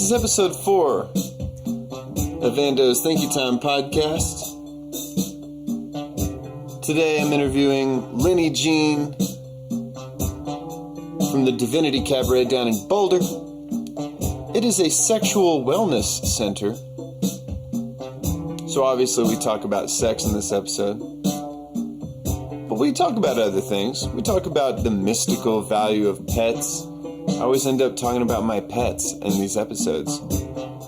is episode 4 of Ando's Thinky Time podcast. Today I'm interviewing Lynnie Jean from the Divinity Cabaret down in Boulder. It is a sexual wellness center. So obviously we talk about sex in this episode. But we talk about other things. We talk about the mystical value of pets. I always end up talking about my pets in these episodes.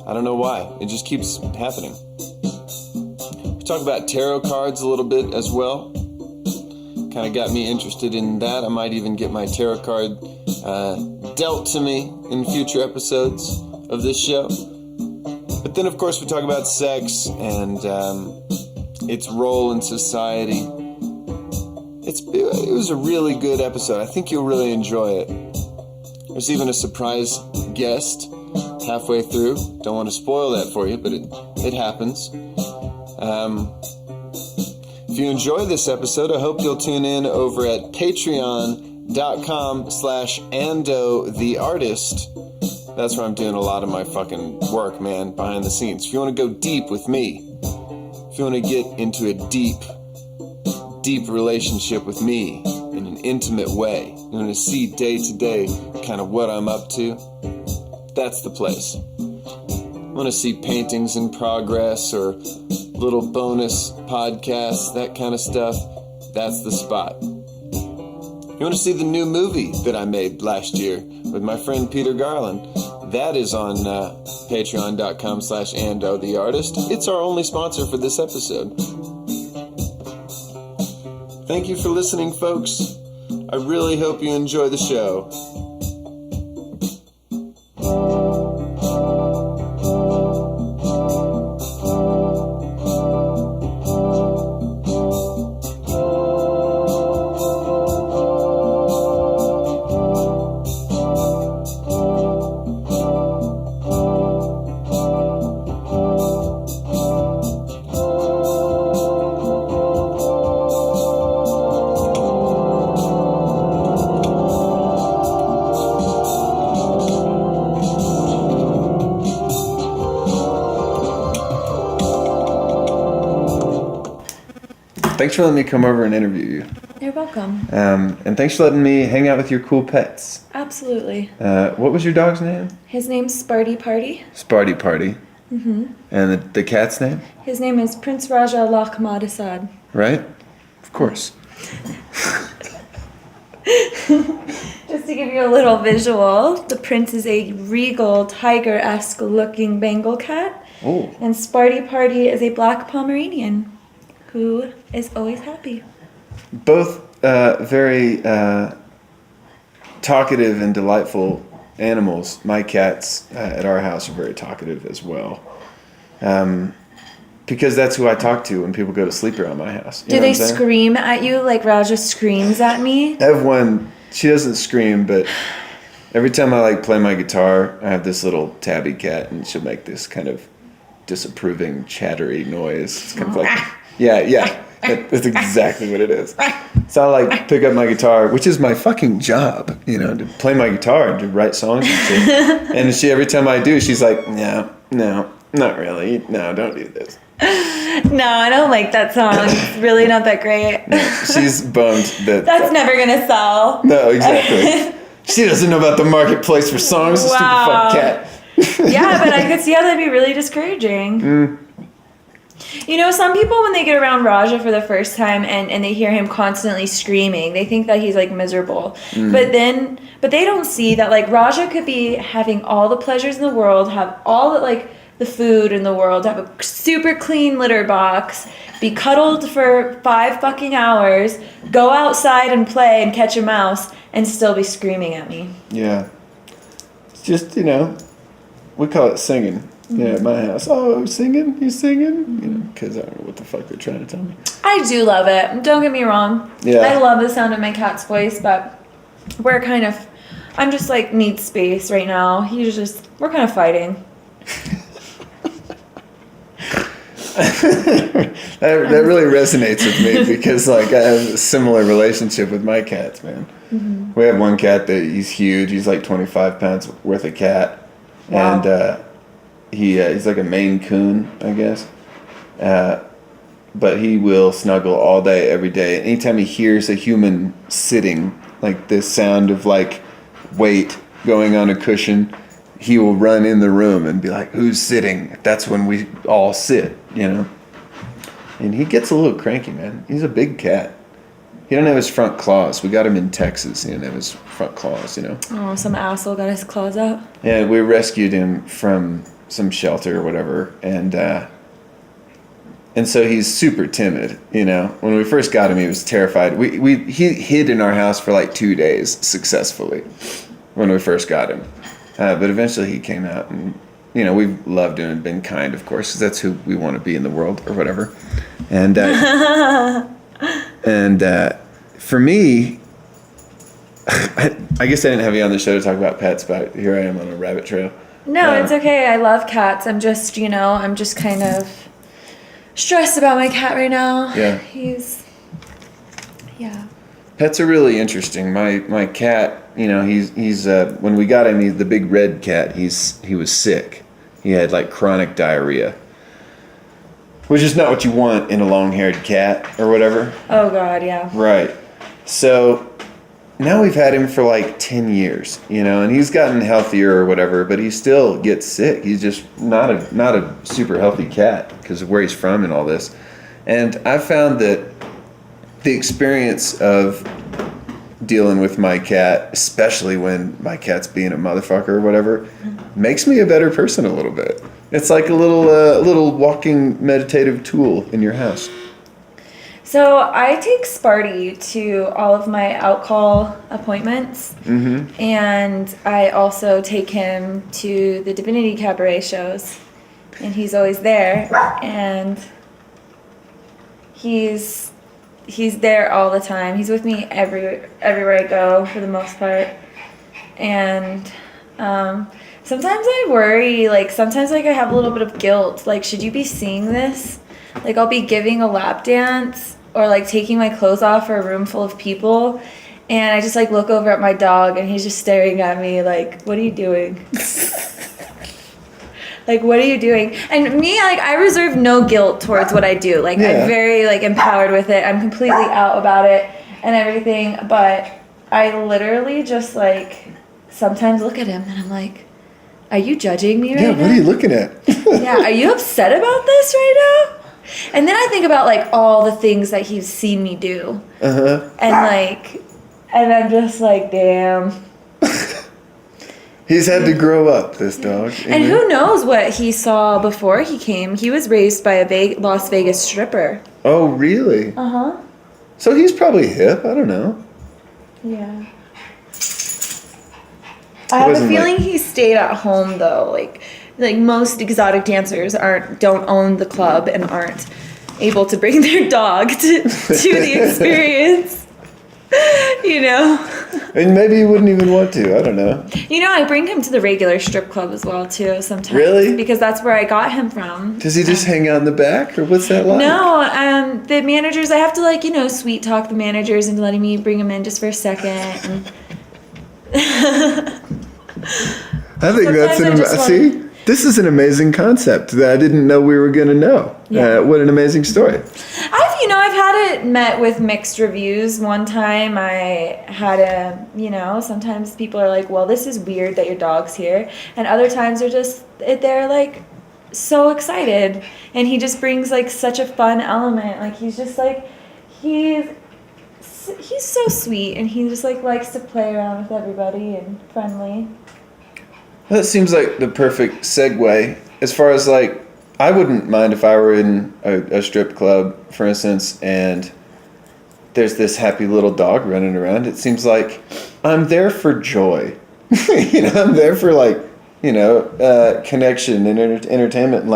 I don't know why. It just keeps happening. We talk about tarot cards a little bit as well. Kind of got me interested in that. I might even get my tarot card dealt to me in future episodes of this show. But then, of course, we talk about sex and its role in society. It was a really good episode. I think you'll really enjoy it. There's even a surprise guest halfway through. Don't want to spoil that for you, but it happens. If you enjoy this episode, I hope you'll tune in over at patreon.com/Ando the artist. That's where I'm doing a lot of my fucking work, man, behind the scenes. If you want to go deep with me, if you want to get into a deep relationship with me in an intimate way, you want to see day to day kind of what I'm up to, that's the place. You want to see paintings in progress or little bonus podcasts, that kind of stuff, that's the spot. You want to see the new movie that I made last year with my friend Peter Garland? That is on patreon.com/Ando the artist. It's our only sponsor for this episode. Thank you for listening, folks. I really hope you enjoy the show. Thanks for letting me come over and interview you. You're welcome. And thanks for letting me hang out with your cool pets. Absolutely. What was your dog's name? His name's Sparty Party. Sparty Party. Mm-hmm. And the cat's name? His name is Prince Raja Lakhmad Assad. Right? Of course. Just to give you a little visual, the prince is a regal, tiger-esque looking Bengal cat. Oh. And Sparty Party is a black Pomeranian who is always happy. Both very talkative and delightful animals. My cats at our house are very talkative as well. Because that's who I talk to when people go to sleep around my house. Do they scream at you like Raja screams at me? I have one. She doesn't scream, but every time I play my guitar, I have this little tabby cat, and she'll make this kind of disapproving, chattery noise. It's kind of like... Yeah, that's exactly what it is. So I pick up my guitar, which is my fucking job, to play my guitar and to write songs and shit. And every time I do, she's like, no, not really. No, don't do this. No, I don't like that song. It's really not that great. No, she's bummed that... That's never gonna sell. No, exactly. She doesn't know about the marketplace for songs, wow. Stupid fuck cat. Yeah, but I could see how that'd be really discouraging. Some people, when they get around Raja for the first time and they hear him constantly screaming, they think that he's miserable. But they don't see that Raja could be having all the pleasures in the world, have all the food in the world, have a super clean litter box, be cuddled for 5 fucking hours, go outside and play and catch a mouse, and still be screaming at me. Yeah. It's just, we call it singing. Yeah, at my house. Oh, singing? You singing? Because I don't know what the fuck they're trying to tell me. I do love it. Don't get me wrong. Yeah. I love the sound of my cat's voice, but I'm just need space right now. We're kind of fighting. that really resonates with me because I have a similar relationship with my cats, man. Mm-hmm. We have one cat that he's huge. He's 25 pounds worth of cat. Wow. And He's like a Maine Coon, I guess. But he will snuggle all day, every day. Anytime he hears a human sitting, like the sound of like weight going on a cushion, he will run in the room and be like, "Who's sitting?" That's when we all sit, you know. And he gets a little cranky, man. He's a big cat. He don't have his front claws. We got him in Texas. He didn't have his front claws, you know. Oh, some asshole got his claws out. Yeah, we rescued him from some shelter or whatever, and so he's super timid, you know. When we first got him, he was terrified. He hid in our house for like 2 days successfully when we first got him, but eventually he came out, and you know, we've loved him and been kind, of course, because that's who we want to be in the world or whatever, and for me, I guess I didn't have you on the show to talk about pets, but here I am on a rabbit trail. No, it's okay. I love cats. I'm just kind of stressed about my cat right now. Yeah. Pets are really interesting. My cat, you know, he's when we got him, he's the big red cat. He was sick. He had like chronic diarrhea, which is not what you want in a long-haired cat or whatever. Oh God, yeah. Right. So now we've had him for like 10 years, you know, and he's gotten healthier or whatever, but he still gets sick. He's just not a super healthy cat because of where he's from and all this. And I found that the experience of dealing with my cat, especially when my cat's being a motherfucker or whatever, makes me a better person a little bit. It's like a little walking meditative tool in your house. So I take Sparty to all of my out-call appointments, and I also take him to the Divinity cabaret shows, and he's always there, and he's there all the time. He's with me everywhere I go for the most part, and sometimes I worry, sometimes I have a little bit of guilt, should you be seeing this? I'll be giving a lap dance or taking my clothes off for a room full of people, and I just look over at my dog and he's just staring at me what are you doing? What are you doing? And me, I reserve no guilt towards what I do. I'm very empowered with it. I'm completely out about it and everything, but I literally just sometimes look at him and I'm like, are you judging me right now? Yeah, what are you looking at? Yeah, are you upset about this right now? And then I think about all the things that he's seen me do. Uh-huh. And I'm just damn. He's had to grow up, this dog. And who knows what he saw before he came. He was raised by a Las Vegas stripper. Oh, really? Uh-huh. So he's probably hip, I don't know. Yeah. I have a feeling he stayed at home though, most exotic dancers don't own the club and aren't able to bring their dog to the experience. You know? And maybe he wouldn't even want to. I don't know. You know, I bring him to the regular strip club as well too sometimes. Really? Because that's where I got him from. Does he just hang out in the back, or what's that like? No, the managers, I have to sweet talk the managers into letting me bring him in just for a second. And I think see? This is an amazing concept that I didn't know we were going to know. Yeah. What an amazing story. I've had it met with mixed reviews. One time I had sometimes people are like, well, this is weird that your dog's here. And other times they're so excited. And he just brings such a fun element. He's just he's so sweet. And he just likes to play around with everybody and friendly. That seems like the perfect segue as far as I wouldn't mind if I were in a strip club, for instance, and there's this happy little dog running around. It seems like I'm there for joy. I'm there for connection and entertainment. And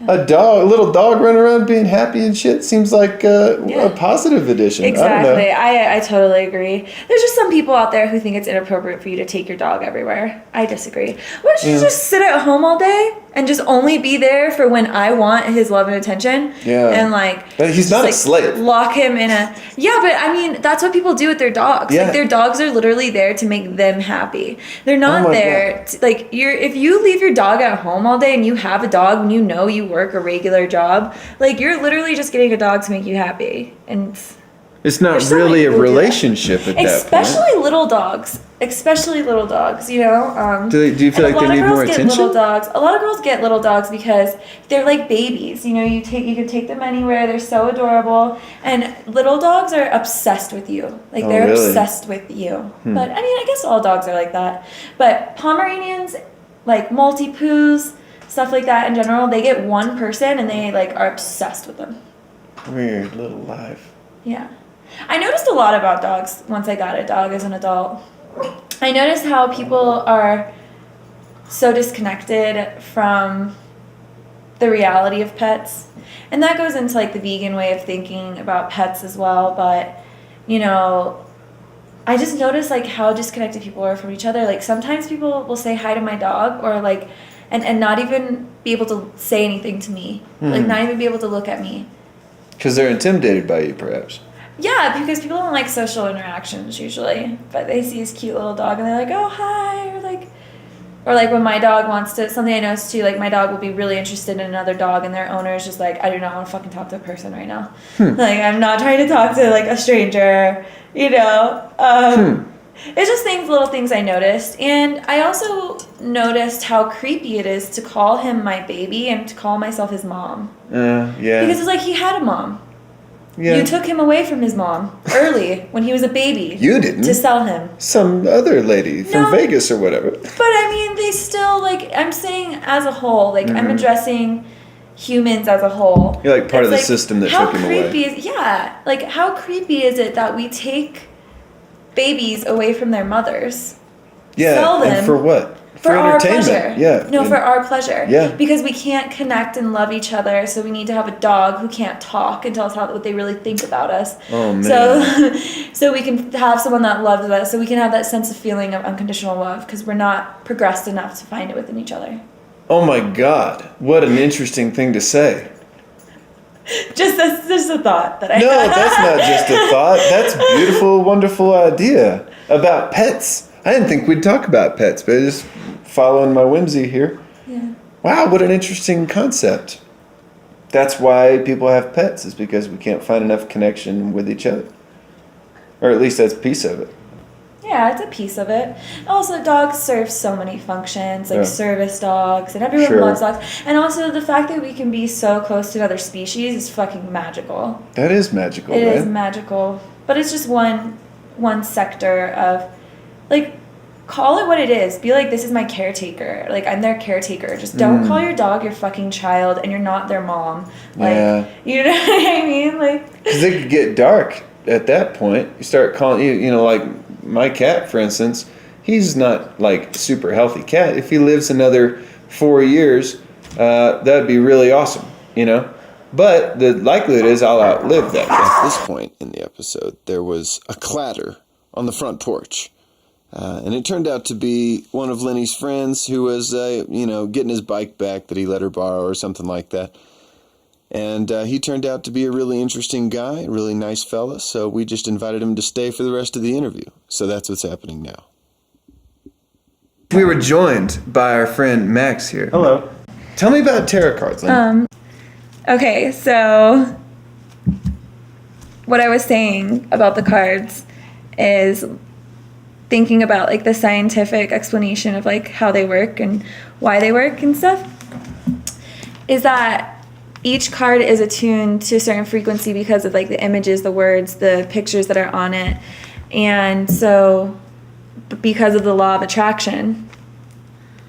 A little dog running around being happy and shit seems like a positive addition. Exactly. I don't know. I totally agree. There's just some people out there who think it's inappropriate for you to take your dog everywhere. I disagree. Why don't you just sit at home all day and just only be there for when I want his love and attention? Yeah. And but he's not a slave. Lock him in a... Yeah, but I mean, that's what people do with their dogs. Yeah. Like, their dogs are literally there to make them happy. They're not there... if you leave your dog at home all day and you have a dog and you know you work a regular job, like, you're literally just getting a dog to make you happy. And... It's not really a relationship at that point. Especially little dogs. You know. Do you feel like they need more attention? A lot of girls get little dogs because they're like babies. You know, you can take them anywhere. They're so adorable, and little dogs are obsessed with you. Like, they're obsessed with you. But I mean, I guess all dogs are like that. But Pomeranians, like Maltipoos, stuff like that in general, they get one person and they like are obsessed with them. Weird little life. Yeah. I noticed a lot about dogs once I got a dog as an adult. I noticed how people are so disconnected from the reality of pets. And that goes into like the vegan way of thinking about pets as well. But, you know, I just noticed like how disconnected people are from each other. Like, sometimes people will say hi to my dog or like, and not even be able to say anything to me. Like, not even be able to look at me. Because they're intimidated by you, perhaps. Yeah, because people don't like social interactions usually, but they see this cute little dog and they're like, oh, hi, or like when my dog wants to, something I noticed too, like my dog will be really interested in another dog and their owner is just like, I do not want to fucking talk to a person right now. Like, I'm not trying to talk to like a stranger, you know. It's just little things I noticed. And I also noticed how creepy it is to call him my baby and to call myself his mom. Yeah. Because it's like he had a mom. Yeah. You took him away from his mom early when he was a baby. You didn't. To sell him. Some other lady from Vegas or whatever. But I mean, they still, like, I'm saying as a whole, like, I'm addressing humans as a whole. You're like part of the system that took him away. Like, how creepy is it that we take babies away from their mothers? Yeah, sell them, and for what? For our entertainment. pleasure. Yeah. No, for our pleasure. Yeah. Because we can't connect and love each other, so we need to have a dog who can't talk and tell us what they really think about us. Oh, man. So we can have someone that loves us, so we can have that sense of feeling of unconditional love, because we're not progressed enough to find it within each other. Oh my God. What an interesting thing to say. That's just a thought that I No, that's not just a thought. That's a beautiful, wonderful idea about pets. I didn't think we'd talk about pets, but just following my whimsy here. Yeah. Wow, what an interesting concept. That's why people have pets, is because we can't find enough connection with each other. Or at least that's a piece of it. Yeah, it's a piece of it. Also, dogs serve so many functions, like service dogs, and everyone loves dogs. And also, the fact that we can be so close to another species is fucking magical. That is magical, It is magical. But it's just one sector of, like, call it what it is. Be like, this is my caretaker. Like, I'm their caretaker. Just don't call your dog your fucking child, and you're not their mom. Like, you know what I mean? Like, because it could get dark at that point. You start calling, you know, like my cat, for instance, he's not like super healthy cat. If he lives another 4 years, that'd be really awesome, you know? But the likelihood is I'll outlive that. At this point in the episode, there was a clatter on the front porch. And it turned out to be one of Lynnie's friends who was, getting his bike back that he let her borrow or something like that. And he turned out to be a really interesting guy, a really nice fella, so we just invited him to stay for the rest of the interview. So that's what's happening now. We were joined by our friend Max here. Hello. Tell me about tarot cards, Lynnie. Okay, so what I was saying about the cards is thinking about, like, the scientific explanation of, like, how they work and why they work and stuff, is that each card is attuned to a certain frequency because of, like, the images, the words, the pictures that are on it. And so because of the law of attraction,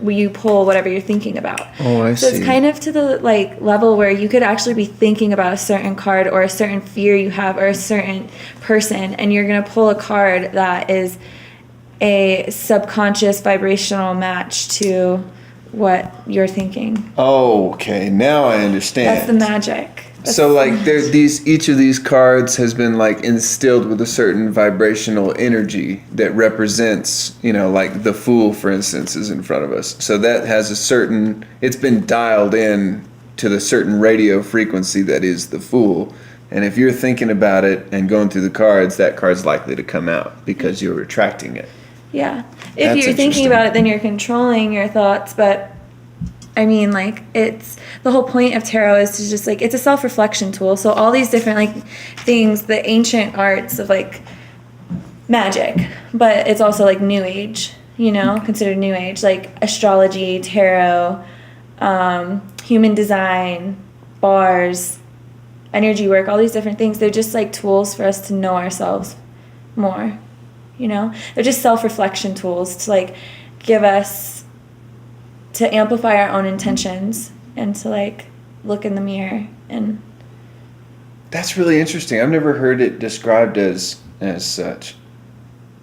you pull whatever you're thinking about. Oh, I see. So it's kind of to the, like, level where you could actually be thinking about a certain card or a certain fear you have or a certain person, and you're going to pull a card that is a subconscious vibrational match to what you're thinking. Oh, okay. Now I understand. That's the magic. So like there's each of these cards has been like instilled with a certain vibrational energy that represents, like the Fool, for instance, is in front of us. So that has it's been dialed in to the certain radio frequency that is the Fool. And if you're thinking about it and going through the cards, that card's likely to come out because you're attracting it. Yeah. If you're thinking about it, then you're controlling your thoughts, but I mean, like, it's the whole point of tarot is to just, like, it's a self-reflection tool. So all these different, like, things, the ancient arts of, like, magic, but it's also, like, New Age, considered New Age, like astrology, tarot, human design, bars, energy work, all these different things. They're just, like, tools for us to know ourselves more, They're just self-reflection tools to, like, give us... to amplify our own intentions and to like look in the mirror. And that's really interesting. I've never heard it described as such,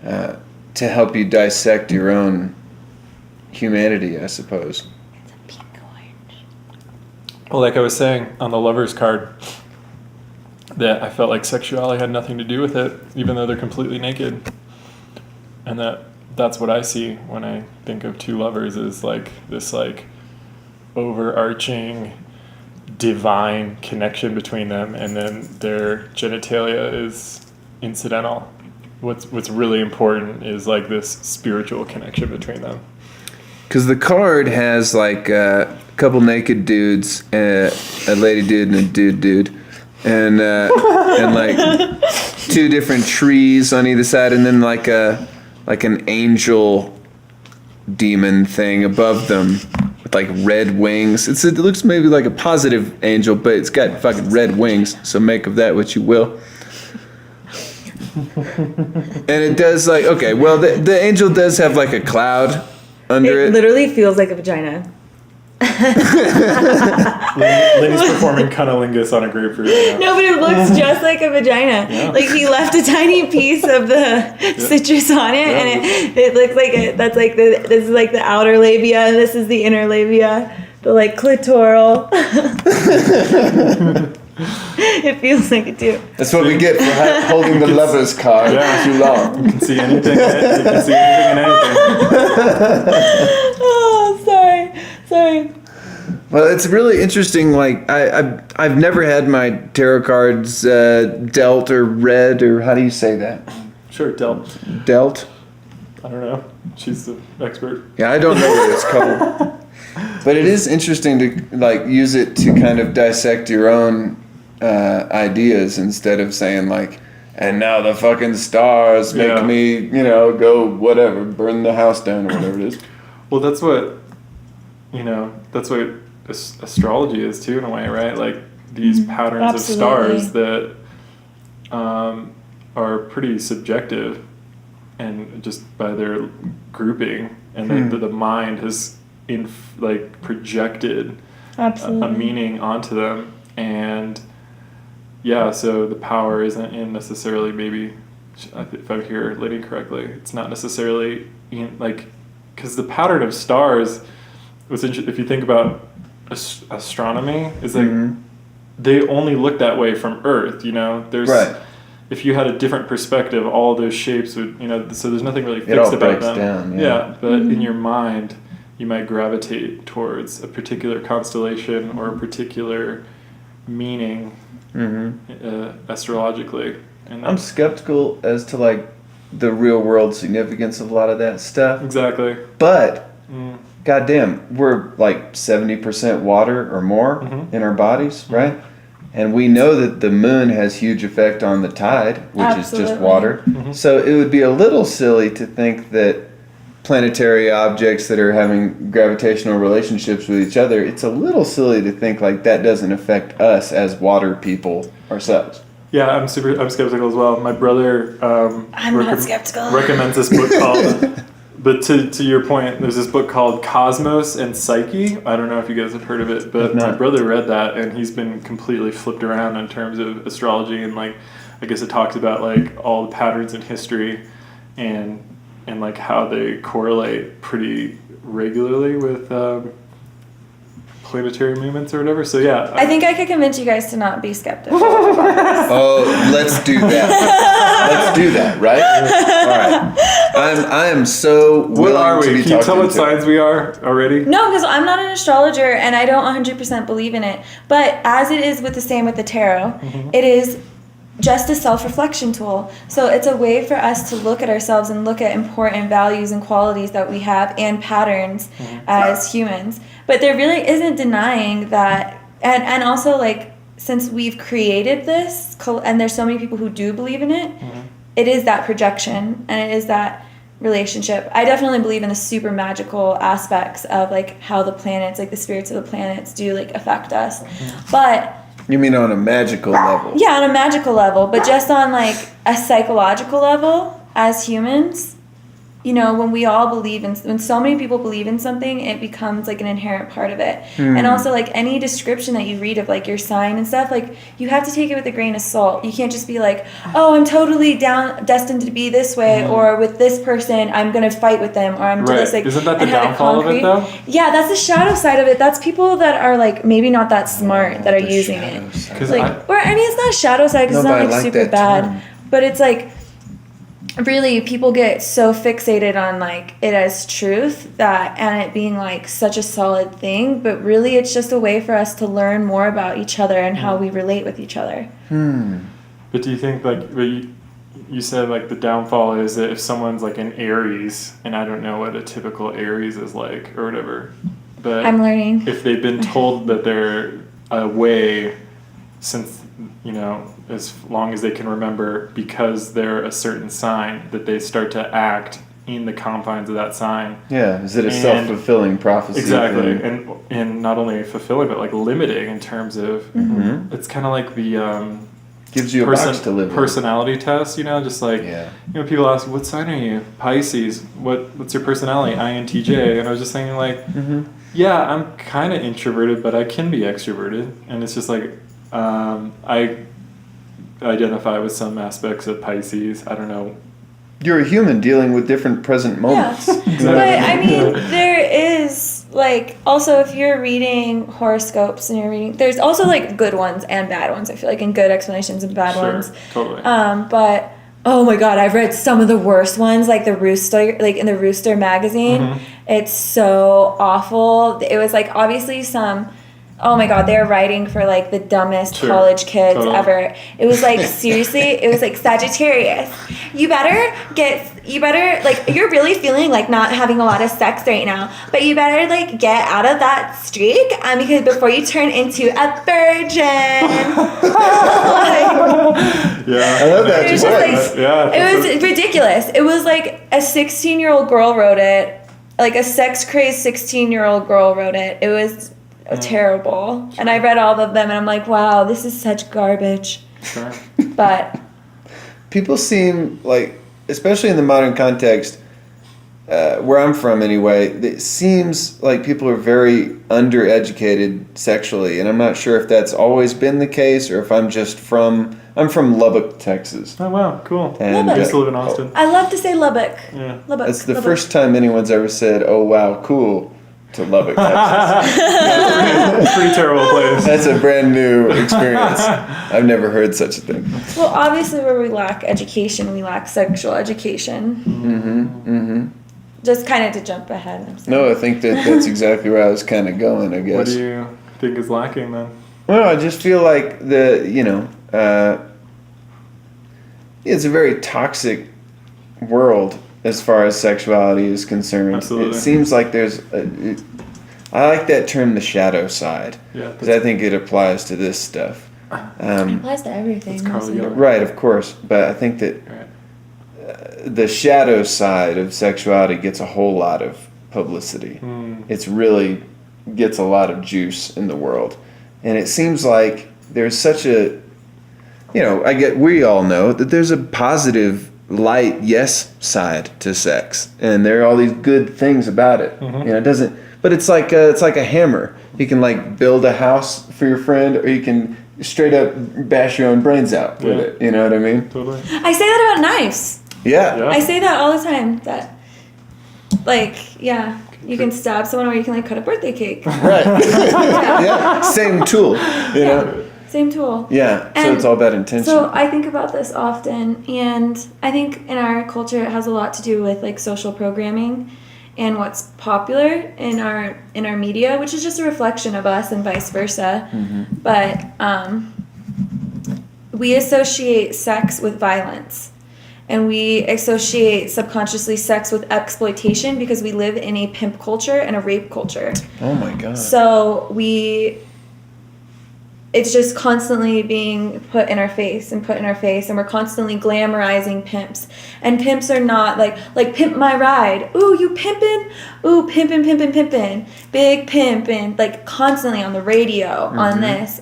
to help you dissect your own humanity, I suppose. It's a pink orange. Well, like I was saying on the Lover's card, that I felt like sexuality had nothing to do with it, even though they're completely naked. And that's what I see when I think of two lovers, is like this like overarching divine connection between them, and then their genitalia is incidental. What's really important is like this spiritual connection between them. Because the card has like a couple naked dudes, a lady dude and a dude, and like two different trees on either side, and then like an angel demon thing above them with like red wings. It looks maybe like a positive angel, but it's got fucking red wings, so make of that what you will. And it does like, okay, well the angel does have like a cloud under it. It literally feels like a vagina. Lynnie's performing cunnilingus on a grapefruit right now. No, but it looks just like a vagina. Yeah. Like he left a tiny piece of the citrus on it, and it looks like that's like this is like the outer labia, and this is the inner labia, the like clitoral. It feels like it too. That's what we get for holding the lover's card too long. You can see anything. You can see anything and anything. Oh, sorry. Well, it's really interesting. Like I've never had my tarot cards dealt or read, or how do you say that? Sure, dealt. Dealt. I don't know. She's the expert. Yeah, I don't know what it's called. But it is interesting to like use it to kind of dissect your own ideas instead of saying like, and now the fucking stars make me, go whatever, burn the house down or whatever it is. Well, that's what astrology is too, in a way, right? Like these patterns of stars that are pretty subjective, and just by their grouping, and then the mind has projected a meaning onto them, and so the power isn't in necessarily, maybe if I hear Lynnie correctly, it's not necessarily in like, because the pattern of stars was if you think about astronomy, is like they only look that way from Earth. There's if you had a different perspective, all those shapes would so there's nothing really fixed about them. But in your mind, you might gravitate towards a particular constellation or a particular meaning astrologically. And I'm skeptical as to like the real world significance of a lot of that stuff. Exactly. But goddamn, we're like 70% water or more in our bodies, right? And we know that the moon has huge effect on the tide, which is just water. So it would be a little silly to think that planetary objects that are having gravitational relationships with each other, it's a little silly to think like that doesn't affect us as water people ourselves. Yeah, I'm skeptical as well. My brother I'm not skeptical. Recommends this book called but to your point, there's this book called Cosmos and Psyche. I don't know if you guys have heard of it, but my brother read that, and he's been completely flipped around in terms of astrology, and like I guess it talks about like all the patterns in history and like how they correlate pretty regularly with planetary movements or whatever. So yeah, I think I could convince you guys to not be skeptical. Oh, let's do that. Let's do that, right? All right. I am so willing what are to we? be Can you tell talking what to. signs we are already? No, because I'm not an astrologer and I don't 100% believe in it. But as it is with the tarot, it is just a self-reflection tool. So it's a way for us to look at ourselves and look at important values and qualities that we have and patterns as humans. But there really isn't denying that. And also, like, since we've created this, and there's so many people who do believe in it, it is that projection and it is that relationship. I definitely believe in the super magical aspects of, like, how the planets, like the spirits of the planets do, like, affect us. But You mean on a magical level? yeah, on a magical level, but just on, like, a psychological level as humans, you know, when we all believe in, when so many people believe in something, it becomes, like, an inherent part of it. And also, like, any description that you read of, like, your sign and stuff, like, you have to take it with a grain of salt. You can't just be like, oh, I'm totally destined to be this way, or with this person, I'm going to fight with them, or I'm Right. just, like, Isn't that the and have downfall of it, though? Yeah, that's the shadow side of it. That's people that are, like, maybe not that smart that are The using shadow it. side. 'Cause Like, or I mean, it's not shadow side because No, it's but I not like like super that bad, term. but it's like really people get so fixated on, like, it as truth that, and it being, like, such a solid thing, but really it's just a way for us to learn more about each other and how we relate with each other. But do you think, like, you said, like, the downfall is that if someone's, like, an Aries, and I don't know what a typical Aries is like or whatever, but I'm learning. if they've been told that they're away since, you know, as long as they can remember, because they're a certain sign, that they start to act in the confines of that sign. Yeah, is it a And- self-fulfilling prophecy? Exactly, thing? and not only fulfilling, but, like, limiting in terms of, it's kind of like the Gives you a box to live in. personality test, you know, just like, Yeah. you know, people ask, what sign are you? Pisces. What's your personality? INTJ. And I was just thinking, like, yeah, I'm kind of introverted, but I can be extroverted. And it's just like, I identify with some aspects of Pisces. I don't know. You're a human dealing with different present moments. But I mean, there is, like, also if you're reading horoscopes and you're reading, there's also, like, good ones and bad ones. I feel like, and good explanations and bad Sure, ones. totally. But oh my god, I've read some of the worst ones, like the Rooster, like in the Rooster magazine. It's so awful. It was, like, obviously some. Oh my god, they're writing for, like, the dumbest Sure, college kids totally. ever. It was, like, seriously, it was like, Sagittarius, you better, like, you're really feeling like not having a lot of sex right now, but you better, like, get out of that streak, because before you turn into a virgin. Yeah. I love that. It was Boy. just, like, Yeah, it was ridiculous. It was like a 16-year-old girl wrote it, like a sex-crazed 16-year-old girl wrote it. It was terrible. And I read all of them and I'm like, wow, this is such garbage. Sure. But People seem like, especially in the modern context, where I'm from anyway, it seems like people are very undereducated sexually, and I'm not sure if that's always been the case or if I'm from Lubbock, Texas. Oh, wow, cool. And, I used to live in Austin. I love to say Lubbock. Yeah. Lubbock. That's the Lubbock. first time anyone's ever said, "Oh wow, cool," to Lubbock, Texas. Pretty terrible place. That's a brand new experience. I've never heard such a thing. Well, obviously where we lack education, we lack sexual education. Just kind of to jump ahead. I'm sorry. No, I think that's exactly where I was kind of going, I guess. What do you think is lacking then? Well, I just feel like it's a very toxic world as far as sexuality is concerned. Absolutely. It seems like I like that term, the shadow side, Yeah, because I think it applies to this stuff. It applies to everything. It's Carl doesn't it? Jung. Right, of course, but I think that Right. the shadow side of sexuality gets a whole lot of publicity. It's really gets a lot of juice in the world. And it seems like there's such a, we all know that there's a positive, light, yes side to sex. And there are all these good things about it. It doesn't, but it's like a hammer. You can, like, build a house for your friend, or you can straight up bash your own brains out with Yeah. it. You know what I mean? Totally. I say that about knives. Yeah. Yeah. I say that all the time. That Like, yeah, you can stab someone or you can like cut a birthday cake. Right. Yeah. Same tool, you know? Same tool. Yeah. So And it's all about intention. So I think about this often, and I think in our culture it has a lot to do with like social programming and what's popular in our media, which is just a reflection of us and vice versa. But we associate sex with violence. And we associate subconsciously sex with exploitation because we live in a pimp culture and a rape culture. Oh my God. So it's just constantly being put in our face, and we're constantly glamorizing pimps. And pimps are not like pimp my ride. Ooh, you pimpin'? Ooh, pimpin'. Big pimpin', like constantly on the radio, on this.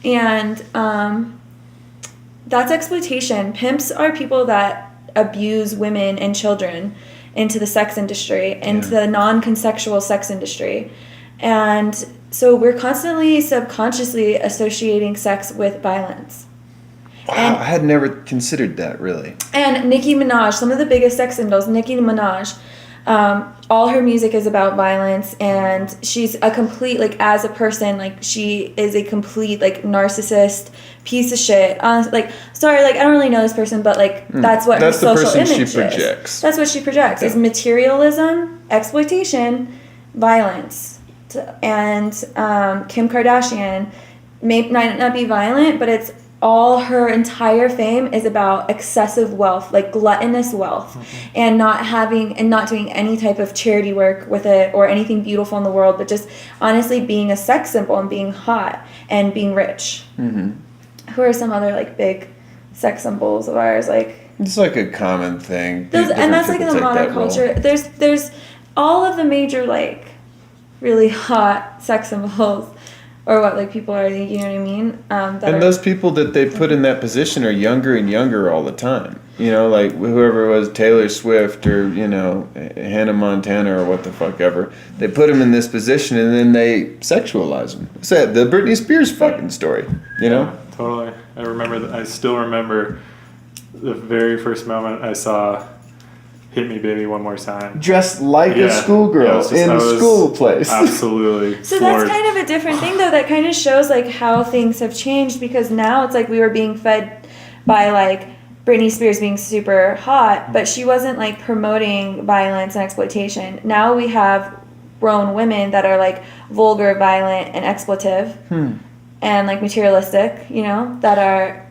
And that's exploitation. Pimps are people that abuse women and children into the sex industry, into the non-consensual sex industry. And so we're constantly subconsciously associating sex with violence. Wow, And I had never considered that, really. And Nicki Minaj, some of the biggest sex symbols, Nicki Minaj, all her music is about violence, and she's a complete, like, as a person, like, she is a complete, like, narcissist piece of shit. Like, sorry, like, I don't really know this person, but, like, that's what her social image is. That's the person she projects. That's what she projects, is materialism, exploitation, violence. And Kim Kardashian may not be violent, but it's all her entire fame is about excessive wealth, like gluttonous wealth, and not doing any type of charity work with it or anything beautiful in the world, but just honestly being a sex symbol and being hot and being rich. Who are some other like big sex symbols of ours? Like, it's like a common thing. And that's like in the modern culture. There's all of the major like really hot sex symbols, or what like people are, you know what I mean? Those people that they put in that position are younger and younger all the time. You know, like whoever it was, Taylor Swift or, you know, Hannah Montana or what the fuck ever. They put them in this position and then they sexualize them. It's that the Britney Spears fucking story, you know? Yeah, totally. I still remember the very first moment I saw Hit Me Baby One More Time. Dressed like a schoolgirl in a school place. Absolutely. So that's kind of a different thing, though. That kind of shows like how things have changed, because now it's like we were being fed by like Britney Spears being super hot, but she wasn't like promoting violence and exploitation. Now we have grown women that are like vulgar, violent, and exploitive, and like materialistic, you know, that are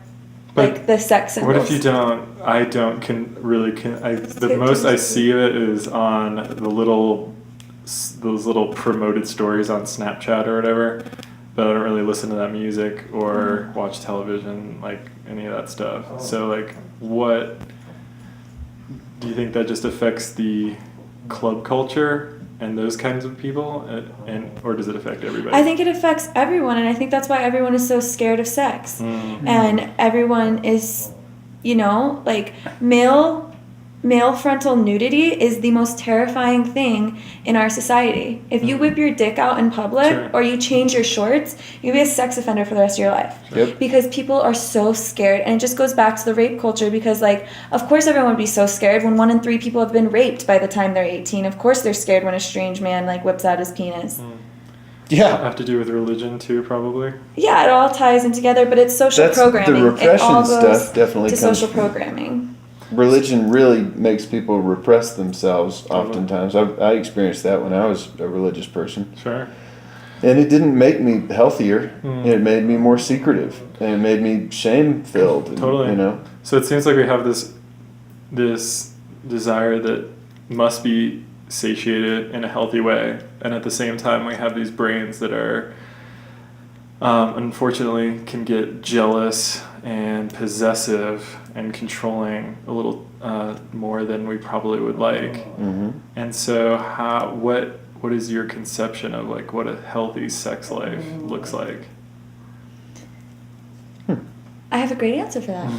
like the sex symbols. What if you don't? The most I see of it is on those little promoted stories on Snapchat or whatever, but I don't really listen to that music or watch television, like any of that stuff. So like, what do you think that just affects the club culture and those kinds of people, or does it affect everybody? I think it affects everyone, and I think that's why everyone is so scared of sex. And everyone is, you know, like male frontal nudity is the most terrifying thing in our society. If you whip your dick out in public or you change your shorts, you'll be a sex offender for the rest of your life. Yep. Because people are so scared, and it just goes back to the rape culture, because like, of course everyone would be so scared when 1 in 3 people have been raped by the time they're 18. Of course they're scared when a strange man like whips out his penis. Yeah. Have to do with religion too, probably. Yeah, it all ties in together, but it's social programming. The repression it all goes stuff definitely to comes social programming. Religion really makes people repress themselves oftentimes. I experienced that when I was a religious person. Sure. And it didn't make me healthier. It made me more secretive. And it made me shame-filled. Totally. You know? So it seems like we have this desire that must be satiated in a healthy way. And at the same time, we have these brains that are, unfortunately, can get jealous and possessive and controlling a little more than we probably would like. And so what is your conception of like what a healthy sex life looks like? I have a great answer for that.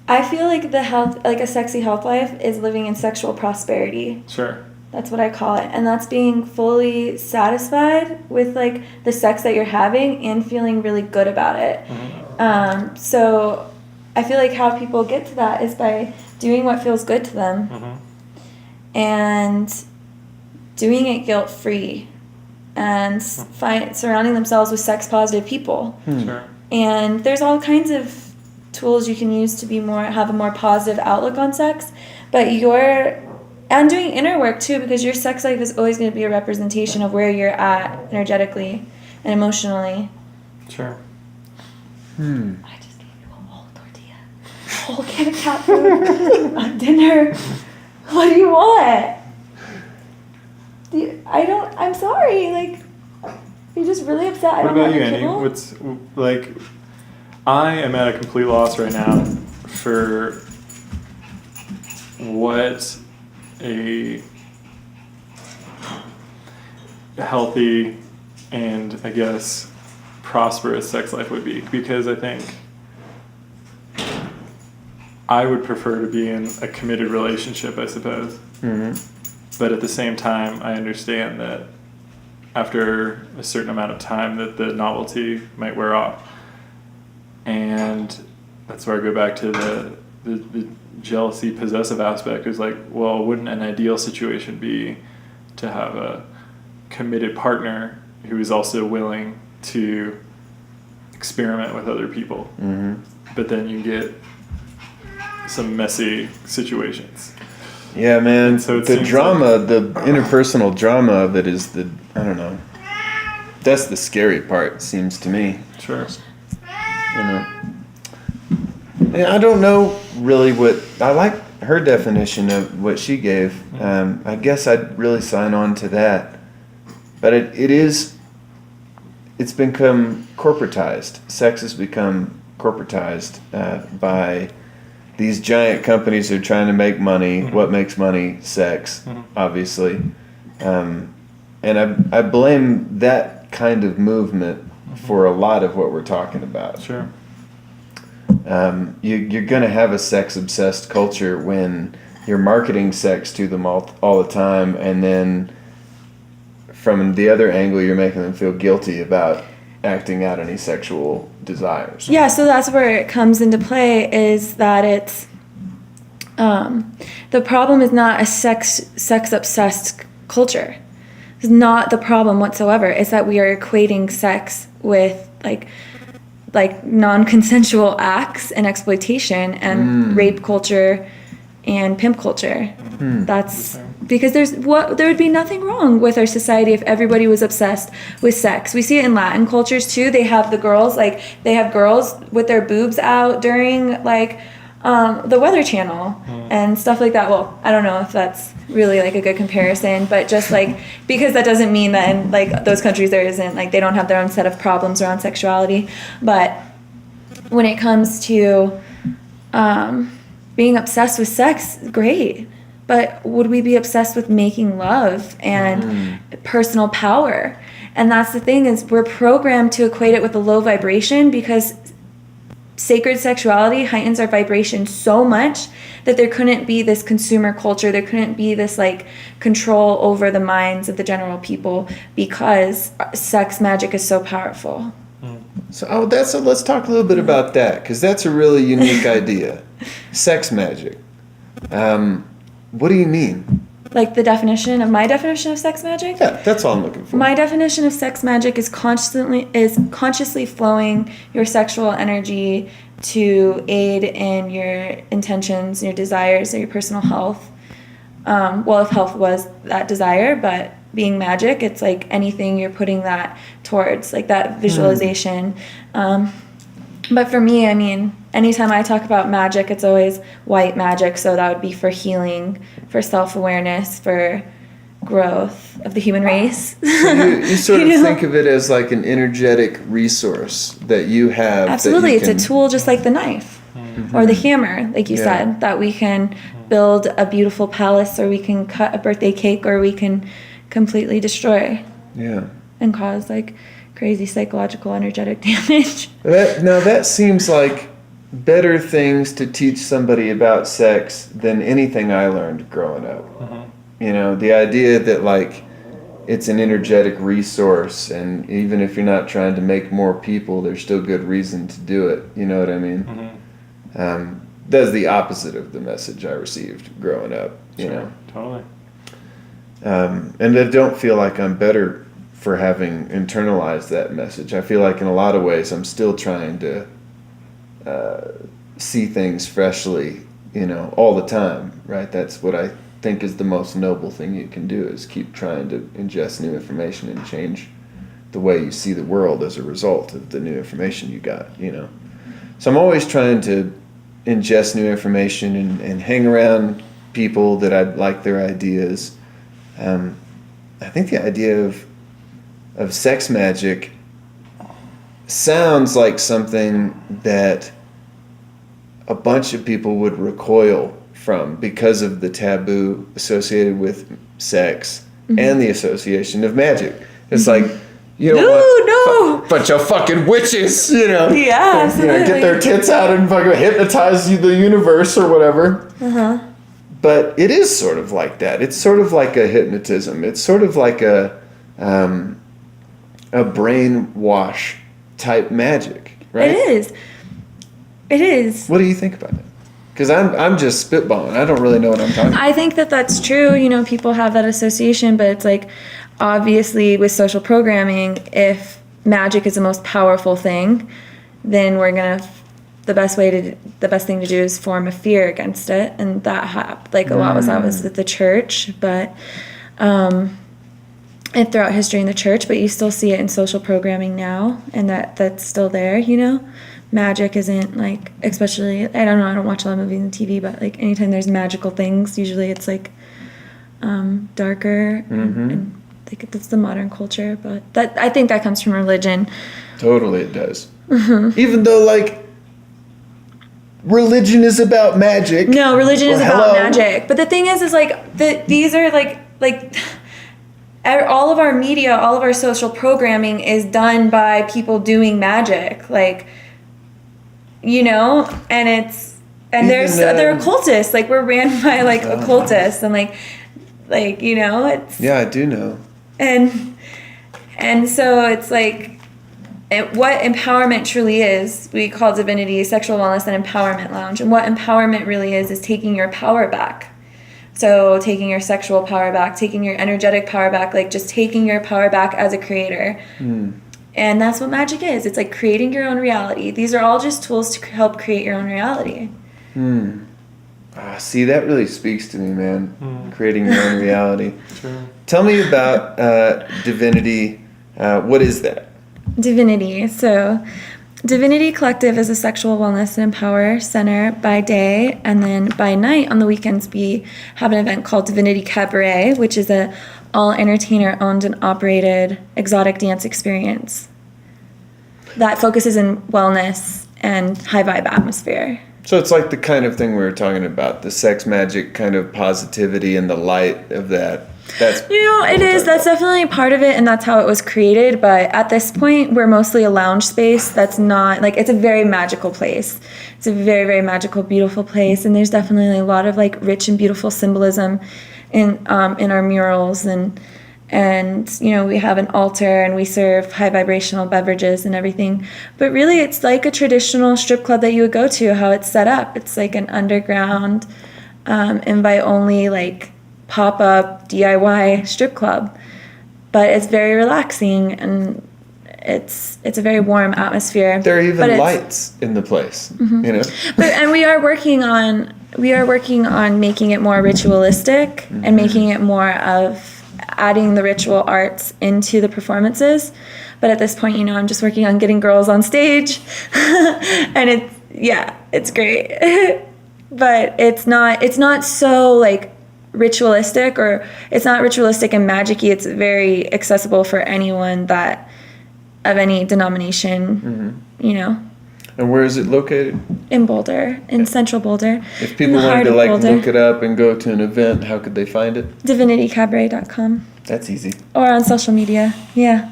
I feel like a sexy health life is living in sexual prosperity. Sure. That's what I call it. And that's being fully satisfied with like the sex that you're having and feeling really good about it. So I feel like how people get to that is by doing what feels good to them. and doing it guilt-free and surrounding themselves with sex-positive people. Sure. And there's all kinds of tools you can use to have a more positive outlook on sex, but and doing inner work too, because your sex life is always going to be a representation of where you're at energetically and emotionally. Sure. I just gave you a whole tortilla, whole can of cat food, a dinner. What do you want? I'm sorry. Like, you're just really upset. What about you, Andy? What's like? I am at a complete loss right now for what a healthy and, I guess, prosperous sex life would be, because I think I would prefer to be in a committed relationship, I suppose. But at the same time, I understand that after a certain amount of time that the novelty might wear off. And that's where I go back to the jealousy possessive aspect, is like, well, wouldn't an ideal situation be to have a committed partner who is also willing to experiment with other people? But then you get some messy situations. Yeah, man. So the drama, the interpersonal drama of it is I don't know. That's the scary part, seems to me. Sure. You know. And I don't know really I like her definition of what she gave. I guess I'd really sign on to that. But it's become corporatized. Sex has become corporatized by these giant companies who are trying to make money. What makes money? Sex, obviously. And I blame that kind of movement for a lot of what we're talking about. Sure. You're going to have a sex-obsessed culture when you're marketing sex to them all the time, and then from the other angle, you're making them feel guilty about acting out any sexual desires. Yeah, so that's where it comes into play, is that it's the problem is not a sex-obsessed culture. It's not the problem whatsoever. It's that we are equating sex with like non-consensual acts and exploitation and rape culture and pimp culture. That's because there would be nothing wrong with our society if everybody was obsessed with sex. We see it in Latin cultures too. They have girls with their boobs out during the Weather Channel and stuff like that. Well, I don't know if that's really like a good comparison, but just like, because that doesn't mean that in like those countries there isn't, like, they don't have their own set of problems around sexuality. But when it comes to being obsessed with sex, great. But would we be obsessed with making love and personal power? And that's the thing, is we're programmed to equate it with a low vibration, because sacred sexuality heightens our vibration so much that there couldn't be this consumer culture. There couldn't be this like control over the minds of the general people, because sex magic is so powerful. So let's talk a little bit about that, because that's a really unique idea. Sex magic. What do you mean? Like my definition of sex magic? Yeah, that's all I'm looking for. My definition of sex magic is consciously flowing your sexual energy to aid in your intentions, your desires, or your personal health. Well, if health was that desire, but being magic, it's like anything you're putting that towards, like that visualization. But for me, I mean, anytime I talk about magic, it's always white magic. So that would be for healing, for self-awareness, for growth of the human race. So you sort of think of it as like an energetic resource that you have. Absolutely. It's a tool just like the knife or the hammer, like you said, that we can build a beautiful palace, or we can cut a birthday cake, or we can completely destroy. Yeah. And cause like crazy psychological energetic damage. That seems like better things to teach somebody about sex than anything I learned growing up. You know, the idea that like it's an energetic resource, and even if you're not trying to make more people, there's still good reason to do it. You know what I mean? That's the opposite of the message I received growing up. You know, totally. And I don't feel like I'm better for having internalized that message. I feel like in a lot of ways I'm still trying to see things freshly, all the time, right? That's what I think is the most noble thing you can do, is keep trying to ingest new information and change the way you see the world as a result of the new information you got, So I'm always trying to ingest new information and hang around people that I like their ideas. I think the idea of sex magic sounds like something that a bunch of people would recoil from because of the taboo associated with sex and the association of magic. It's like, no. bunch of fucking witches, Yeah, absolutely. Get their tits out and fucking hypnotize the universe or whatever. But it is sort of like that. It's sort of like a hypnotism. It's sort of like a brainwash type magic, right? It is. What do you think about it? Because I'm just spitballing. I don't really know what I'm talking about. I think that's true. People have that association, but it's like, obviously with social programming, if magic is the most powerful thing, then the best thing to do is form a fear against it, and that happened. A lot was that was with the church, but and throughout history in the church, but you still see it in social programming now, and that's still there. Magic isn't especially, I don't know, I don't watch a lot of movies and TV, but anytime there's magical things, usually it's darker and it's the modern culture, but I think that comes from religion. Totally, it does. Even though religion is about magic. No, religion is about magic. But the thing is these are all of our media, all of our social programming is done by people doing magic, and they're occultists. We're ran by occultists, and it's, yeah, I do know. And so it's what empowerment truly is, we call Divinity Sexual Wellness and Empowerment Lounge. And what empowerment really is taking your power back. So taking your sexual power back, taking your energetic power back, just taking your power back as a creator. And that's what magic is. It's creating your own reality. These are all just tools to help create your own reality. See, that really speaks to me, man. Creating your own reality. Sure. Tell me about Divinity. What is that? Divinity. So Divinity Collective is a sexual wellness and empower center by day, and then by night on the weekends we have an event called Divinity Cabaret, which is a all entertainer owned and operated exotic dance experience that focuses in wellness and high vibe atmosphere. So it's the kind of thing we were talking about, the sex magic kind of positivity and the light of that. That's it is. That's definitely part of it, and that's how it was created. But at this point, we're mostly a lounge space. That's not it's a very magical place. It's a very, very magical, beautiful place, and there's definitely a lot of rich and beautiful symbolism in our murals, and we have an altar and we serve high vibrational beverages and everything. But really, it's like a traditional strip club that you would go to. How it's set up, it's an underground, invite only pop-up DIY strip club, but it's very relaxing and it's a very warm atmosphere. There are even lights in the place, And we are working on making it more ritualistic and making it more of adding the ritual arts into the performances. But at this point, I'm just working on getting girls on stage, and it's great. But it's not so ritualistic, or it's not ritualistic and magic-y. It's very accessible for anyone that of any denomination, And where is it located? In Boulder, in central Boulder. If people wanted to look it up and go to an event, how could they find it? DivinityCabaret.com. That's easy. Or on social media, yeah.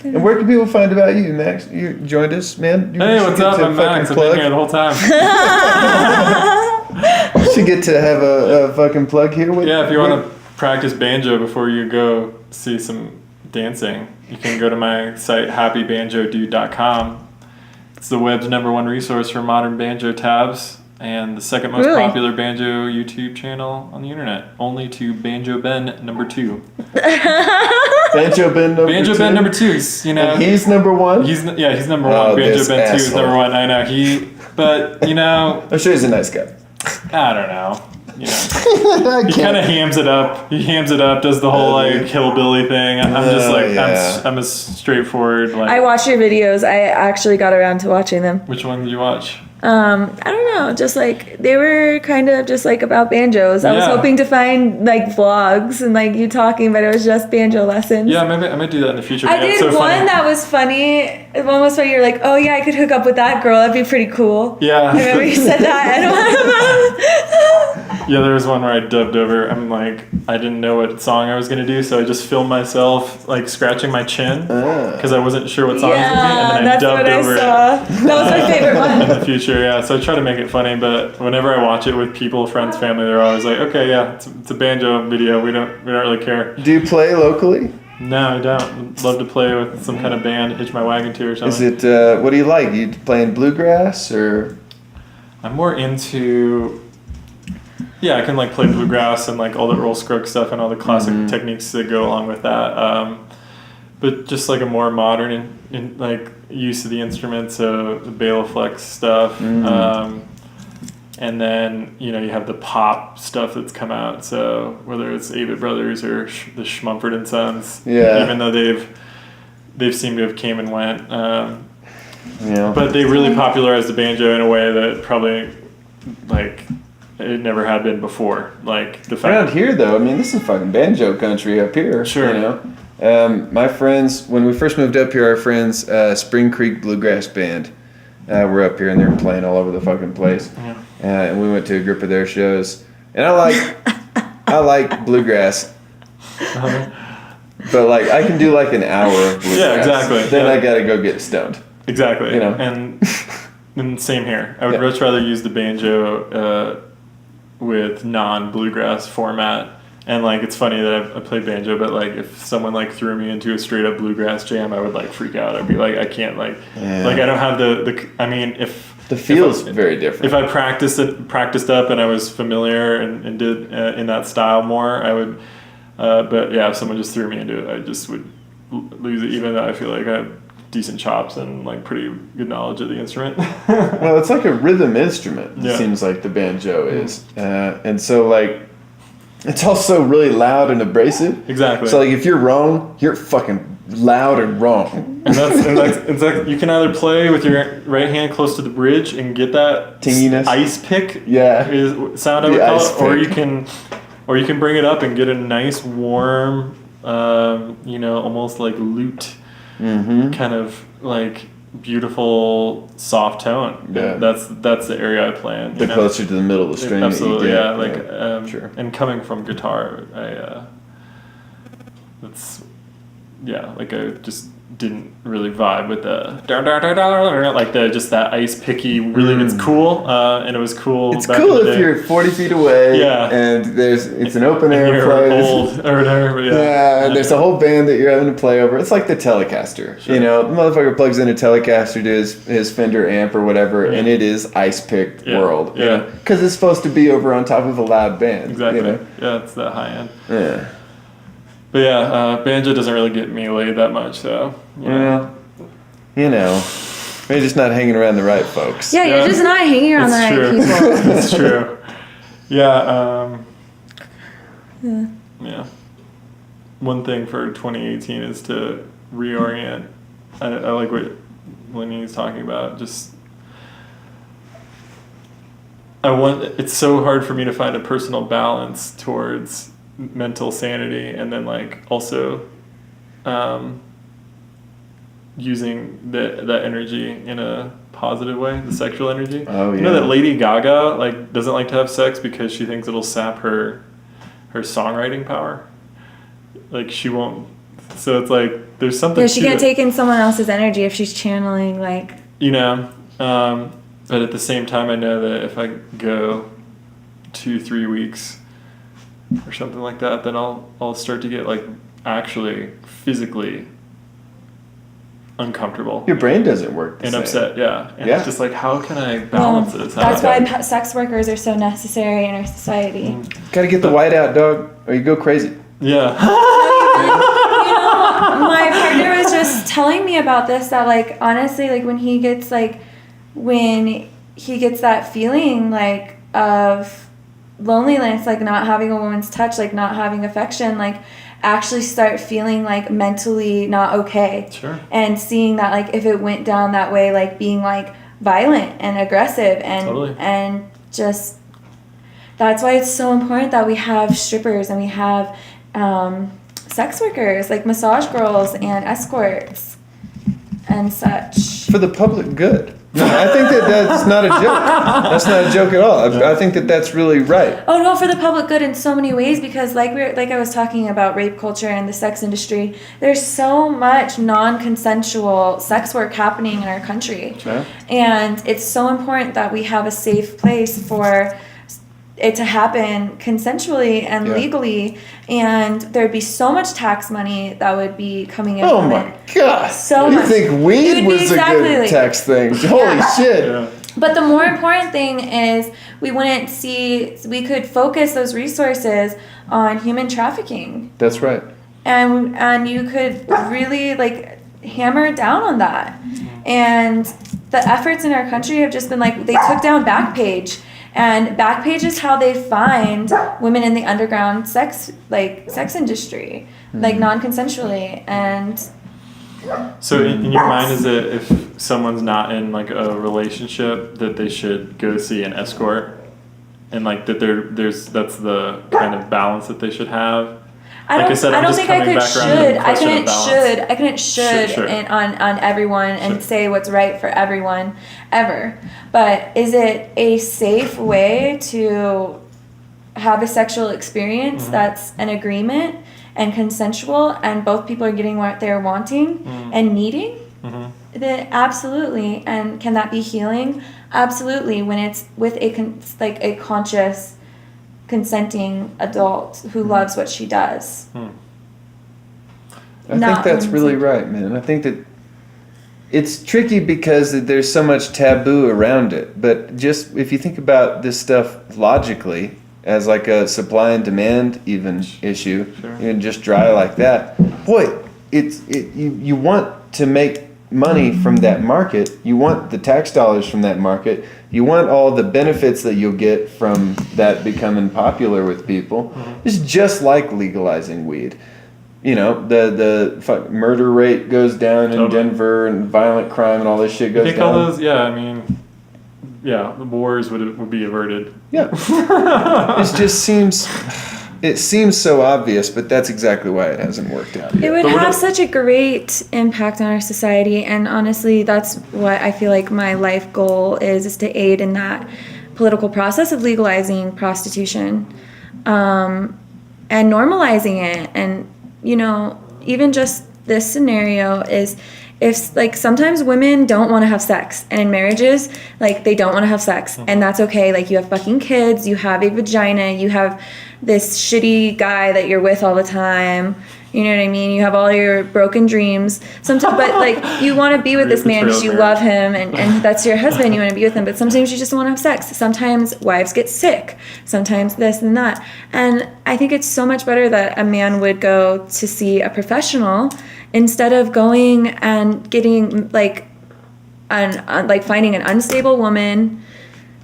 And where can people find about you, Max? You joined us, man. Hey, what's up? I'm Max. I've been here the whole time. You should get to have a fucking plug here. If you want to practice banjo before you go see some dancing, you can go to my site, happybanjodude.com. It's the web's #1 resource for modern banjo tabs. and the second most Really? popular banjo YouTube channel on the internet, only to Banjo Ben number 2. Banjo Ben number Banjo 2? Ben number 2 is, you know, And he's number 1? he's number 1. Oh, Banjo this Ben 2 is asshole. number 1. I know but you know, I'm sure he's a nice guy. I don't know. You know, he kind of hams it up. He hams it up, does the whole like hillbilly thing. I'm just like, yeah. I'm a straightforward like. I watched your videos. I actually got around to watching them. Which one did you watch? I don't know, just like they were kind of just like about banjos. I was Yeah. hoping to find like vlogs and like you talking, but it was just banjo lessons. Yeah, maybe I might do that in the future. I but it's did so one funny. that was funny. One was where you're like, oh yeah, I could hook up with that girl. That'd be pretty cool. Yeah. I remember you said that. Yeah, there was one where I dubbed over. I'm like, I didn't know what song I was gonna do, so I just filmed myself like scratching my chin because I wasn't sure what song it was gonna be, and Yeah, then I that's dubbed what I over saw. That was my favorite it in one. the future. Yeah, so I try to make it funny, but whenever I watch it with people, friends, family, they're always like, okay, yeah, it's a banjo video. We don't really care. Do you play locally? No, I don't. Love to play with some kind of band, hitch my wagon to or something. Is it, what do you like? You playing bluegrass or? I'm more into, yeah, I can like play bluegrass and like all the Earl Scruggs stuff and all the classic techniques that go along with that. But just like a more modern in like use of the instruments, so the Balaflex stuff. And then, you know, you have the pop stuff that's come out. So whether it's Avett Brothers or the Schmumford and Sons, Yeah. even though they've seemed to have came and went. Yeah. But they really popularized the banjo in a way that probably, like, it never had been before. Like, the fact... Around here, though, I mean, this is fucking banjo country up here. Sure. You know? My friends, when we first moved up here, our friends, Spring Creek Bluegrass Band, were up here and they were playing all over the fucking place. Yeah. And we went to a group of their shows. And I like bluegrass. But, like, I can do, like, an hour of bluegrass. Yeah, exactly. Then Yeah. I gotta go get stoned. Exactly. You know? And same here. I would Yeah. much rather use the banjo with non-bluegrass format. And like, it's funny that I play banjo, but like, if someone like threw me into a straight up bluegrass jam, I would like freak out. I'd be like, I can't like I don't have the. I mean, if The feel's very different. if I practiced up and I was familiar and did in that style more, I would. But yeah, if someone just threw me into it, I just would lose it. Even though I feel like I have decent chops and like pretty good knowledge of the instrument. Well, it's like a rhythm instrument. It Yeah. seems like the banjo is, and so like, it's also really loud and abrasive. Exactly. So like, if you're wrong, you're fucking loud and wrong. And that's like, you can either play with your right hand close to the bridge and get that Tinginess. ice pick Yeah. sound I The would call ice it, or pick. you can bring it up and get a nice warm, you know, almost like lute kind of like beautiful soft tone. Yeah. That's the area I play in. The closer to the middle of the string. Absolutely, that yeah. you get. Like, sure. and coming from guitar, that's, yeah, like I just didn't really vibe with the like just that ice picky. Really, it's cool, and it was cool. It's back cool in the if day. you're 40 feet away. Yeah. And it's an open And air you're place. old or whatever. But Yeah, and there's a whole band that you're having to play over. It's like the Telecaster. Sure. You know, the motherfucker plugs in a Telecaster to his Fender amp or whatever, and it is ice-picked Yeah. world. Yeah. Because it's supposed to be over on top of a loud band. Exactly. You know? Yeah, it's that high end. Yeah. But yeah, banjo doesn't really get me laid that much, so. You know. Well, you know, you're just not hanging around the right folks. Yeah, Yeah. you're just not hanging around the It's right true. people. It's true. Yeah. Yeah. One thing for 2018 is to reorient. I like what Lynnie's talking about. Just it's so hard for me to find a personal balance towards mental sanity, and then like also using that energy in a positive way, the sexual energy. Oh, You know yeah. that Lady Gaga like doesn't like to have sex because she thinks it'll sap her songwriting power. Like she won't. So it's like there's something. Yeah, she to can't it, take in someone else's energy if she's channeling like. you know. But at the same time, I know that if I go 2-3 weeks or something like that, then I'll start to get like actually physically uncomfortable Your brain doesn't work the and same. upset. Yeah. And Yeah. it's just like, how can I balance this out? That's why sex workers are so necessary in our society. Gotta get the white out, dog, or you go crazy. Yeah. My partner was just telling me about this, that like honestly, like when he gets that feeling like of loneliness, like not having a woman's touch, like not having affection, like actually start feeling like mentally not okay. Sure. And seeing that like if it went down that way, like being like violent and aggressive and Totally. and just that's why it's so important that we have strippers and we have sex workers, like massage girls and escorts and such. For the public good. No, I think that's not a joke. That's not a joke at all. I think that's really right. Oh no, for the public good in so many ways, because like I was talking about rape culture and the sex industry, there's so much non-consensual sex work happening in our country. Yeah. And it's so important that we have a safe place for it to happen consensually and legally, and there'd be so much tax money that would be coming in. Oh my God! So you much. think weed was a good tax thing? Holy shit! Yeah. But the more important thing is we could focus those resources on human trafficking. That's right. And you could really like hammer down on that. And the efforts in our country have just been like, they took down Backpage. And Backpage is how they find women in the underground sex industry, like non-consensually. And so in your mind, is it if someone's not in like a relationship that they should go see an escort, and like that that's the kind of balance that they should have? I don't think I could should. I couldn't should Sure. on everyone and say what's right for everyone ever. But is it a safe way to have a sexual experience that's an agreement and consensual and both people are getting what they're wanting and needing? Then absolutely. And can that be healing? Absolutely. When it's with a conscious, consenting adult who loves what she does. I think that's really right, man. I think that it's tricky because there's so much taboo around it. But just if you think about this stuff logically as like a supply and demand even issue, just dry like that, boy, you want to make money from that market. You want the tax dollars from that market. You want all the benefits that you'll get from that becoming popular with people. It's just like legalizing weed. You know, the murder rate goes down in Denver and violent crime and all this shit goes down. All those, the wars would be averted. Yeah. It seems so obvious, but that's exactly why it hasn't worked out yet. It would have such a great impact on our society, and honestly, that's what I feel like my life goal is to aid in that political process of legalizing prostitution, and normalizing it. And, you know, even just this scenario is if, like, sometimes women don't want to have sex, and in marriages, like, they don't want to have sex, and that's okay. Like, you have fucking kids, you have a vagina, you have this shitty guy that you're with all the time, you know what I mean? You have all your broken dreams. Sometimes, but like, you want to be with this man because you love him, and that's your husband, you want to be with him, but sometimes you just don't want to have sex. Sometimes wives get sick, sometimes this and that. And I think it's so much better that a man would go to see a professional instead of going and getting like finding an unstable woman,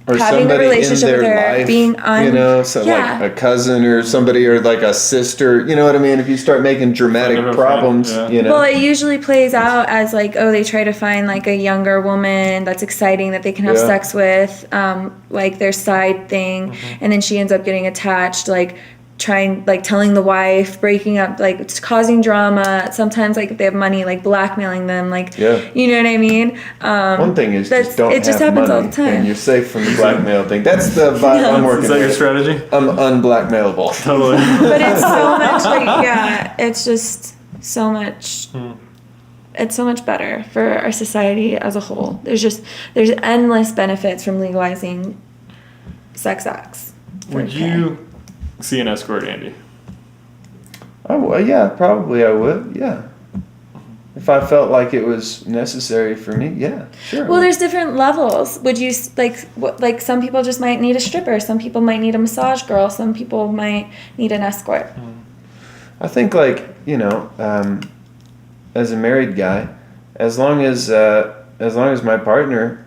or having a relationship with her, life, being like a cousin or somebody, or like a sister, you know what I mean? If you start making dramatic problems, you know. Well, it usually plays out as like, oh, they try to find like a younger woman that's exciting that they can have sex with, like their side thing, and then she ends up getting attached, like telling the wife, breaking up, like it's causing drama. Sometimes like if they have money, like blackmailing them, like you know what I mean? One thing is just don't it just have happens money, all the time. and you're safe from the blackmail thing. That's the vibe I'm working with. Is that your strategy? I'm unblackmailable. Totally. But it's so much it's just so much. It's so much better for our society as a whole. There's endless benefits from legalizing sex acts. Would you see an escort, Andy? Oh, well, yeah, probably I would. Yeah. If I felt like it was necessary for me, yeah, sure. Well, there's different levels. Would you like some people just might need a stripper, some people might need a massage girl, some people might need an escort. I think as a married guy, as long as my partner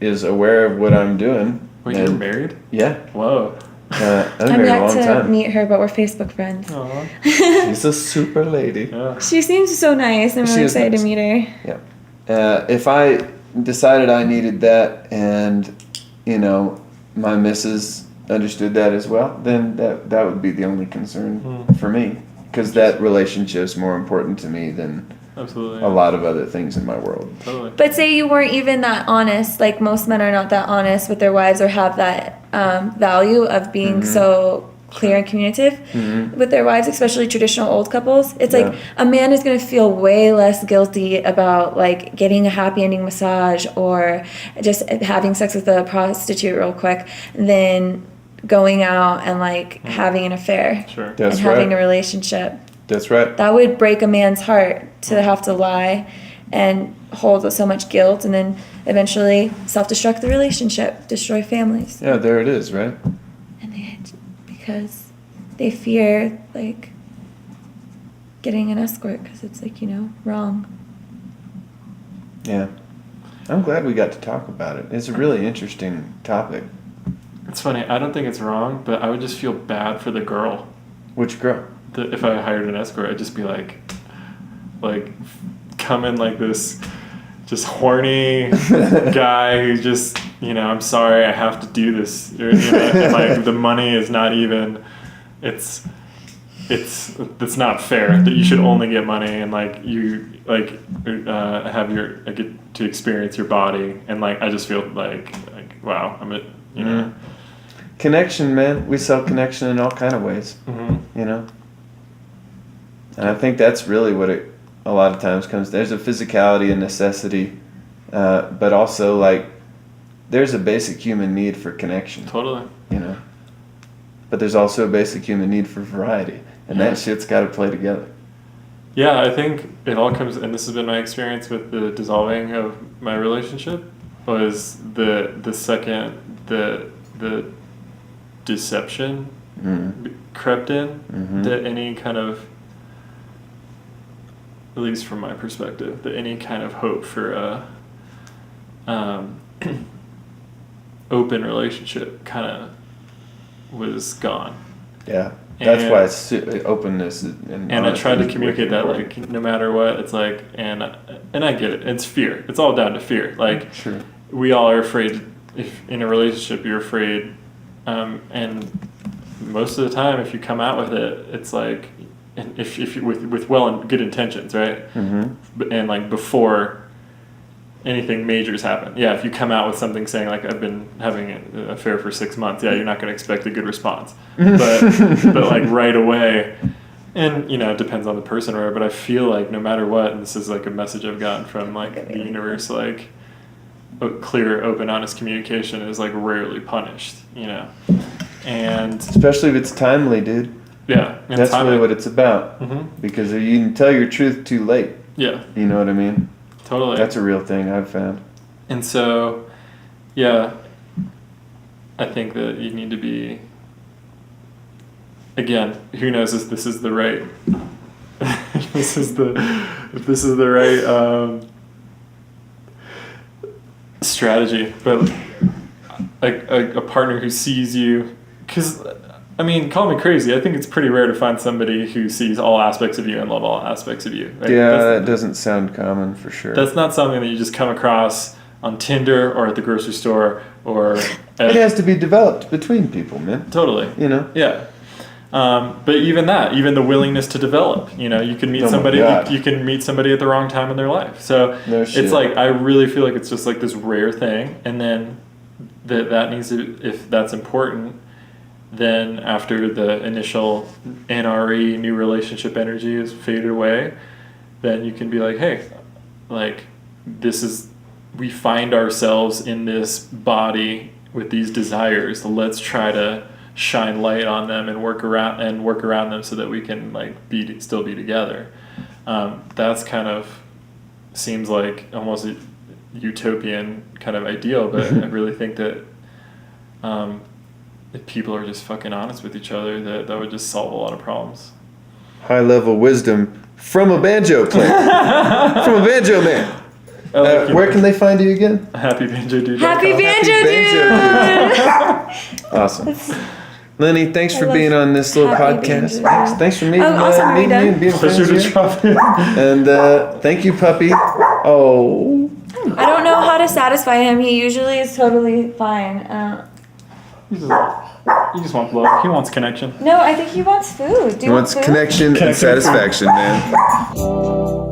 is aware of what I'm doing. Wait, you're married? Yeah. Whoa. I've been I'm married a yet long to time. meet her, but we're Facebook friends. Aww. She's a super lady. Yeah. She seems so nice. I'm She really is excited nice. to meet her. Yeah. If I decided I needed that and, my missus understood that as well, then that would be the only concern for me. Because that relationship's more important to me than Absolutely. a lot of other things in my world. Totally. But say you weren't even that honest, like most men are not that honest with their wives or have that value of being so clear and communicative with their wives, especially traditional old couples. It's like a man is going to feel way less guilty about like getting a happy ending massage or just having sex with a prostitute real quick than going out and like having an affair Sure. That's and having right. a relationship. That's right. That would break a man's heart to have to lie and hold so much guilt and then eventually self-destruct the relationship, destroy families. Yeah, there it is, right? And because they fear like getting an escort because it's like, wrong. Yeah. I'm glad we got to talk about it. It's a really interesting topic. It's funny. I don't think it's wrong, but I would just feel bad for the girl. Which girl? If I hired an escort, I'd just be like come in like this just horny guy who just, I'm sorry, I have to do this. And like the money is not even, it's not fair that you should only get money and like you have I get to experience your body and like I just feel like wow, I'm Connection, man. We sell connection in all kind of ways. And I think that's really what it a lot of times comes. There's a physicality and necessity, but also like there's a basic human need for connection. Totally. But there's also a basic human need for variety, and that shit's got to play together. Yeah, I think it all comes, and this has been my experience with the dissolving of my relationship, was the second the deception crept in, that any kind of, at least from my perspective, that any kind of hope for a open relationship kind of was gone. Yeah, that's why it's openness and I tried to communicate that important. like no matter what, it's like and I get it. It's fear. It's all down to fear. Like Sure. we all are afraid. If in a relationship you're afraid, and most of the time if you come out with it, it's like, and if you with well and good intentions, right? And like before anything majors happen. Yeah, if you come out with something saying like I've been having an affair for 6 months, yeah, you're not going to expect a good response. But like right away, and it depends on the person or whatever, but I feel like no matter what, and this is like a message I've gotten from like the universe, like clear, open, honest communication is like rarely punished, and Especially if it's timely, dude. yeah, and That's timely. really what it's about. Because you can tell your truth too late. Yeah, You know what I mean? totally. That's a real thing I've found. And so, yeah, I think that you need to be, again, who knows if this is the right, if this is the right strategy, but a partner who sees you, because, I mean, call me crazy, I think it's pretty rare to find somebody who sees all aspects of you and love all aspects of you. Right? Yeah, that doesn't sound common for sure. That's not something that you just come across on Tinder or at the grocery store or It has to be developed between people, man. totally. Yeah. But even the willingness to develop, you can meet somebody, you can meet somebody at the wrong time in their life. So No shit. it's like, I really feel like it's just like this rare thing. And then that needs to, if that's important, then after the initial NRE, new relationship energy is faded away, then you can be like, hey, like we find ourselves in this body with these desires. Let's try to shine light on them and work around them so that we can like still be together. That's kind of seems like almost a utopian kind of ideal, but I really think that if people are just fucking honest with each other, that would just solve a lot of problems. High level wisdom from a banjo player, from a banjo man. Where can they find you again? Happy Banjo Dude. Happy Banjo Dude! Awesome. Lynnie, thanks for being on this little Happy podcast. Banjo Dude. Thanks for meeting, Awesome, meeting me Rita. and being friends Pleasure to here. drop in. And thank you, puppy. Oh. I don't know how to satisfy him. He usually is totally fine. He just wants love. He wants connection. No, I think he wants food. Do He you want wants food? connection and Connection. satisfaction, man.